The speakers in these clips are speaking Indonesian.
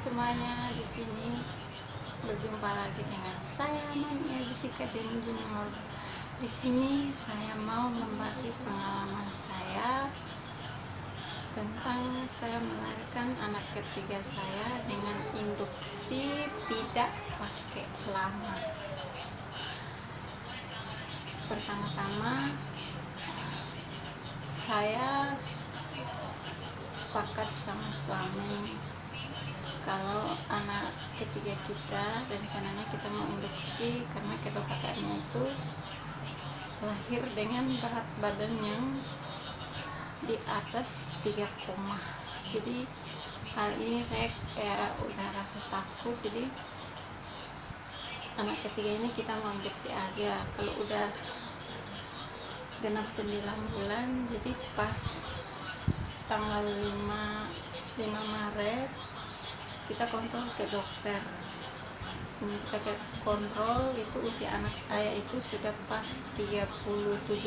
semuanya, di sini berjumpa lagi dengan saya Mania Jessica dan Junior. Di sini saya mau membagi pengalaman saya tentang saya melahirkan anak ketiga saya dengan induksi tidak pakai lama. Pertama-tama saya sepakat sama suami kalau anak ketiga kita rencananya kita mau induksi karena kedua kakaknya itu lahir dengan berat badan yang di atas 3, jadi hal ini saya kayak udah rasa takut. Jadi anak ketiga ini kita mau induksi aja kalau udah genap 9 bulan. Jadi pas tanggal 5 Maret kita kontrol ke dokter. Kita kontrol itu usia anak saya itu sudah pas 37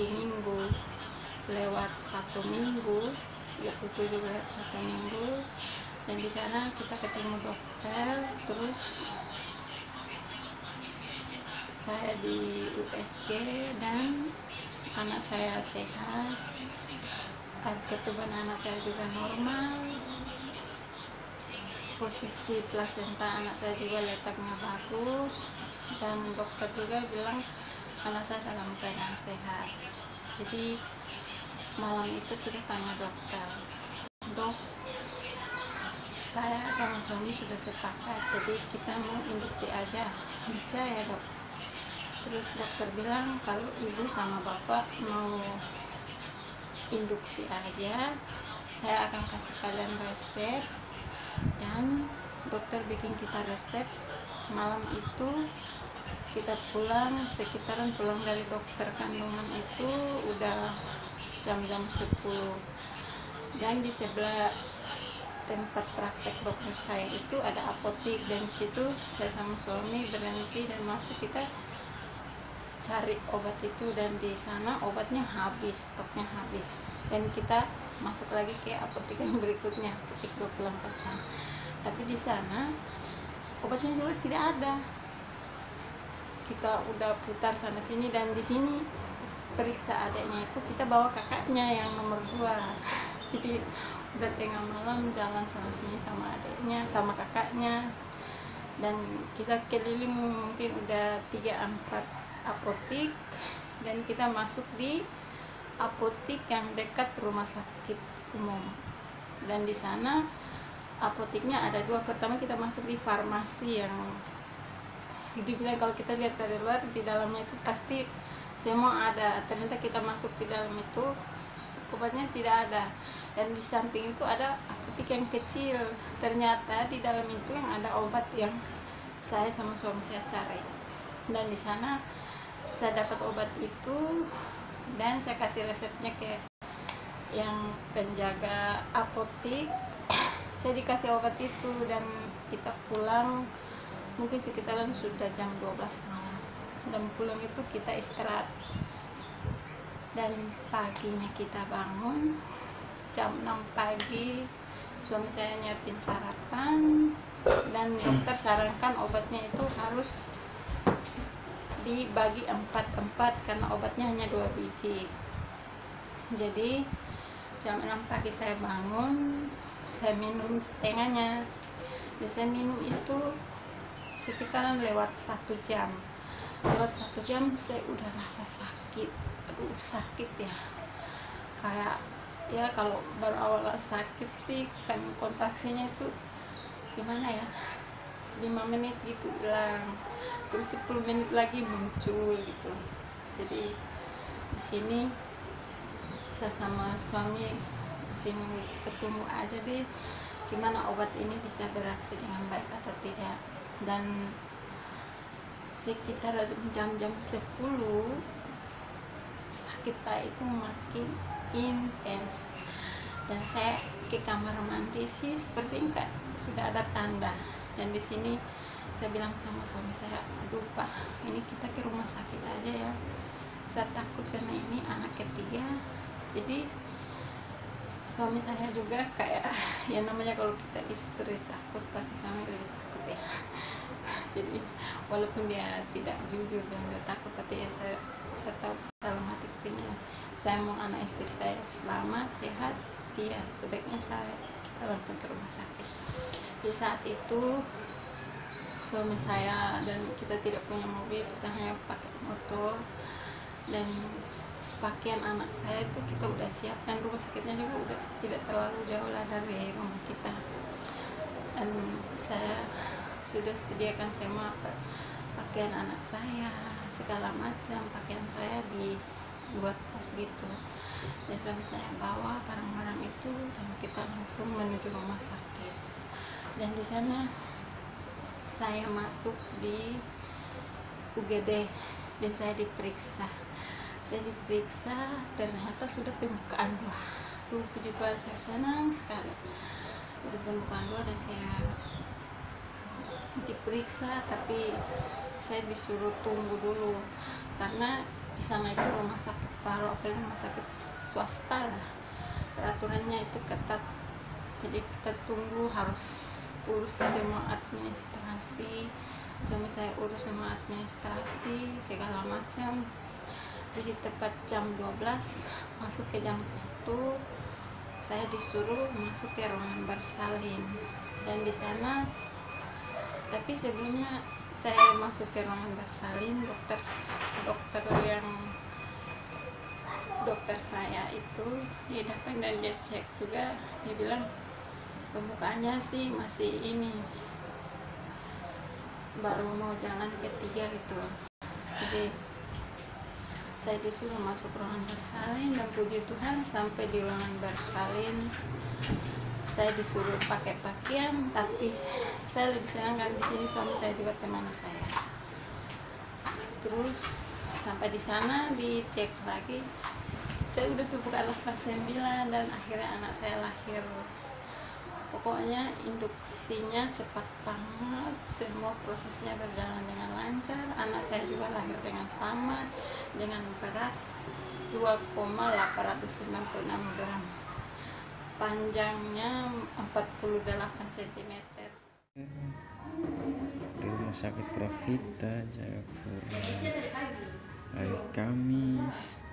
minggu lewat 1 minggu, 37 lewat 1 minggu. Dan di sana kita ketemu dokter, terus saya di USG dan anak saya sehat, ketuban anak saya juga normal, posisi plasenta anak saya juga letaknya bagus, dan dokter juga bilang anak saya dalam keadaan sehat. Jadi malam itu kita tanya dokter, dok, saya sama suami sudah sepakat jadi kita mau induksi aja, bisa ya dok? Terus dokter bilang kalau ibu sama bapak mau induksi aja, saya akan kasih kalian resep. Dan dokter bikin kita resep. Malam itu kita pulang, sekitaran pulang dari dokter kandungan itu udah jam-jam 10. Dan di sebelah tempat praktek dokter saya itu ada apotik, dan di situ saya sama suami berhenti dan masuk, kita cari obat itu, dan di sana obatnya habis, stoknya habis, dan kita masuk lagi ke apotek yang berikutnya, apotek 24 jam. Tapi di sana obatnya juga tidak ada. Kita udah putar sana sini, dan di sini periksa adiknya itu kita bawa kakaknya yang nomor 2. Jadi udah tengah malam jalan sana sini sama adiknya sama kakaknya, dan kita keliling mungkin udah 3-4 apotik, dan kita masuk di apotik yang dekat rumah sakit umum. Dan di sana apotiknya ada 2. Pertama kita masuk di farmasi yang dibilang kalau kita lihat dari luar di dalamnya itu pasti semua ada. Ternyata kita masuk di dalam itu obatnya tidak ada, dan di samping itu ada apotik yang kecil. Ternyata di dalam itu yang ada obat yang saya sama suami saya cari, dan di sana saya dapat obat itu, dan saya kasih resepnya ke yang penjaga apotik. Saya dikasih obat itu, dan kita pulang mungkin sekitaran sudah jam 12 malam, dan pulang itu kita istirahat, dan paginya kita bangun jam 6 pagi, suami saya nyiapin sarapan, dan dokter sarankan obatnya itu harus dibagi 4-4 karena obatnya hanya 2 biji. Jadi jam 6 pagi saya bangun, saya minum setengahnya, dan saya minum itu sekitaran lewat 1 jam. Lewat 1 jam saya udah rasa sakit. Aduh, sakit ya, kayak ya kalau baru awal sakit sih kan kontraksinya itu gimana ya, 5 menit gitu hilang, terus 10 menit lagi muncul gitu. Jadi di sini saya sama suami sini kita tunggu aja deh gimana obat ini bisa bereaksi dengan baik atau tidak. Dan sekitar jam-jam 10 sakit saya itu makin intens, dan saya ke kamar mandi sih seperti enggak sudah ada tanda. Dan di sini saya bilang sama suami saya, aduh Pak, ini kita ke rumah sakit aja ya, saya takut karena ini anak ketiga. Jadi suami saya juga kayak ya namanya kalau kita istri takut pasti suami lebih takut ya. Jadi walaupun dia tidak jujur dan dia takut, tapi ya saya tahu dalam hati kecilnya saya mau anak istri saya selamat sehat, dia sebaiknya kita langsung ke rumah sakit. Di saat itu suami saya dan kita tidak punya mobil, kita hanya pakai motor, dan pakaian anak saya itu kita udah siap, dan rumah sakitnya juga udah tidak terlalu jauh lah dari rumah kita, dan saya sudah sediakan semua pakaian anak saya, segala macam pakaian saya dibuat tas gitu. Dan suami saya bawa barang-barang itu dan kita langsung menuju rumah sakit. Dan di sana saya masuk di UGD dan saya diperiksa. Ternyata sudah pembukaan 2. Puji Tuhan, saya senang sekali sudah pembukaan 2 dan saya diperiksa, tapi saya disuruh tunggu dulu karena di sana itu rumah sakit baru, rumah sakit swasta lah, peraturannya itu ketat. Jadi kita tunggu, harus urus semua administrasi. Suami saya urus semua administrasi segala macam. Jadi tepat jam 12 masuk ke jam 1 saya disuruh masuk ke ruangan bersalin. Dan di sana, tapi sebelumnya saya masuk ke ruangan bersalin, dokter saya itu dia datang dan dia cek juga, dia bilang pembukaannya sih masih ini, baru mau jalan ketiga gitu. Jadi saya disuruh masuk ruangan bersalin, dan puji Tuhan sampai di ruangan bersalin saya disuruh pakai pakaian, tapi saya lebih senang kan di sini suami saya juga temani saya. Terus sampai di sana dicek lagi, saya udah buka 89 dan akhirnya anak saya lahir. Pokoknya induksinya cepat banget, semua prosesnya berjalan dengan lancar. Anak saya juga lahir dengan sama, dengan berat 2,896 gram, panjangnya 48 cm. Di Rumah Sakit Profita Jayapura, hari Kamis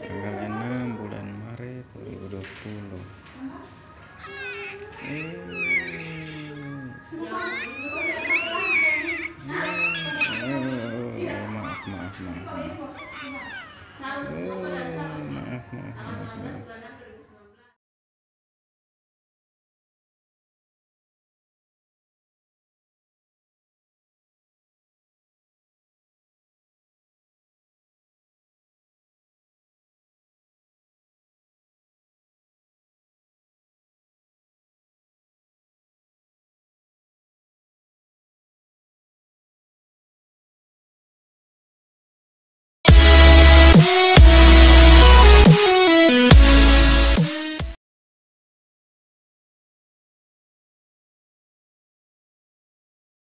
tanggal 6 bulan Maret 2020.